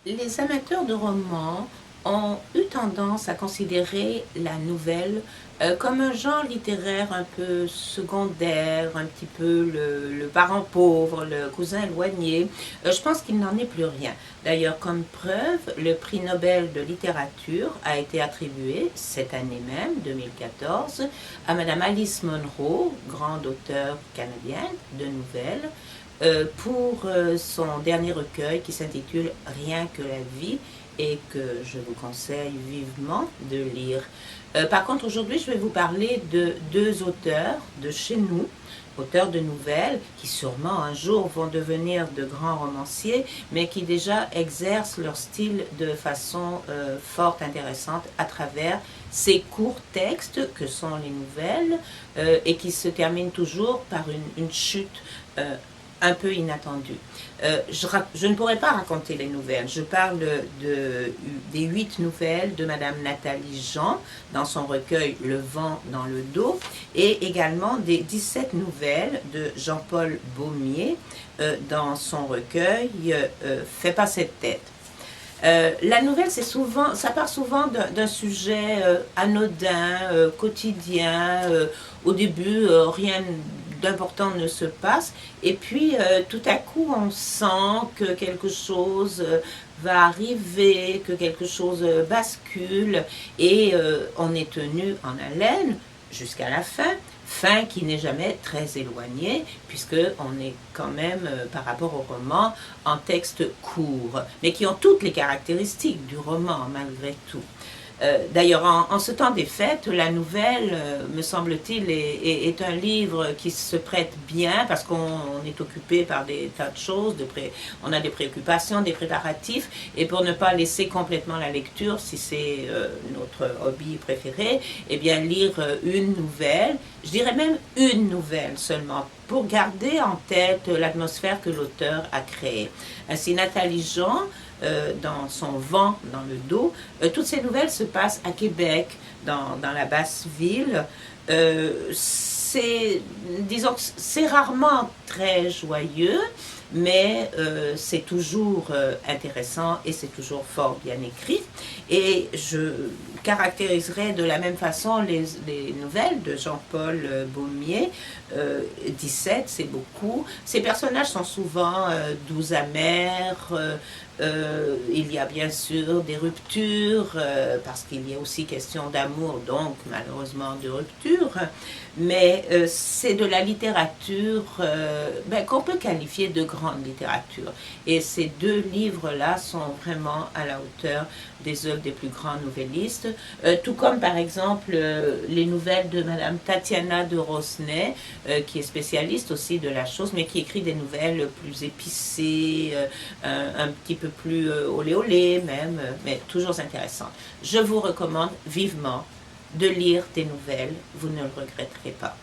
Les amateurs de romans ont eu tendance à considérer la nouvelle comme un genre littéraire un peu secondaire, un petit peu le parent pauvre, le cousin éloigné. Je pense qu'il n'en est plus rien. D'ailleurs, comme preuve, le prix Nobel de littérature a été attribué cette année même, 2014, à Madame Alice Munro, grande auteure canadienne de nouvelles, pour son dernier recueil qui s'intitule Rien que la vie et que je vous conseille vivement de lire. Par contre, aujourd'hui, je vais vous parler de deux auteurs de chez nous, auteurs de nouvelles, qui sûrement un jour vont devenir de grands romanciers, mais qui déjà exercent leur style de façon fort intéressante à travers ces courts textes que sont les nouvelles et qui se terminent toujours par une chute un peu inattendu. Je ne pourrais pas raconter les nouvelles. Je parle des 8 nouvelles de Madame Nathalie Jean dans son recueil Le vent dans le dos et également des 17 nouvelles de Jean-Paul Baumier dans son recueil Fais pas cette tête. La nouvelle, ça part souvent d'un sujet anodin, quotidien. Au début, rien d'important ne se passe. Et puis, tout à coup, on sent que quelque chose va arriver, que quelque chose bascule. Et on est tenu en haleine jusqu'à la fin qui n'est jamais très éloignée, puisqu'on est quand même, par rapport au roman, en texte court, mais qui ont toutes les caractéristiques du roman, malgré tout. D'ailleurs, en ce temps des fêtes, la nouvelle, me semble-t-il, est un livre qui se prête bien parce qu'on est occupé par des tas de choses, on a des préoccupations, des préparatifs, et pour ne pas laisser complètement la lecture, si c'est notre hobby préféré, eh bien lire une nouvelle, je dirais même une nouvelle seulement, pour garder en tête l'atmosphère que l'auteur a créée. Ainsi, Nathalie Jean, dans son vent dans le dos, toutes ces nouvelles se passent à Québec, dans la basse ville. Disons que c'est rarement très joyeux, mais c'est toujours intéressant et c'est toujours fort bien écrit. Et je caractériserai de la même façon les nouvelles de Jean-Paul Baumier. 17, c'est beaucoup. Ces personnages sont souvent doux amers. Il y a bien sûr des ruptures, parce qu'il y a aussi question d'amour, donc malheureusement de rupture, mais c'est de la littérature qu'on peut qualifier de grande littérature. Et ces deux livres-là sont vraiment à la hauteur des œuvres des plus grands nouvellistes, tout comme par exemple les nouvelles de Madame Tatiana de Rosnay, qui est spécialiste aussi de la chose, mais qui écrit des nouvelles plus épicées, un petit peu plus olé olé même, mais toujours intéressantes. Je vous recommande vivement de lire des nouvelles, vous ne le regretterez pas.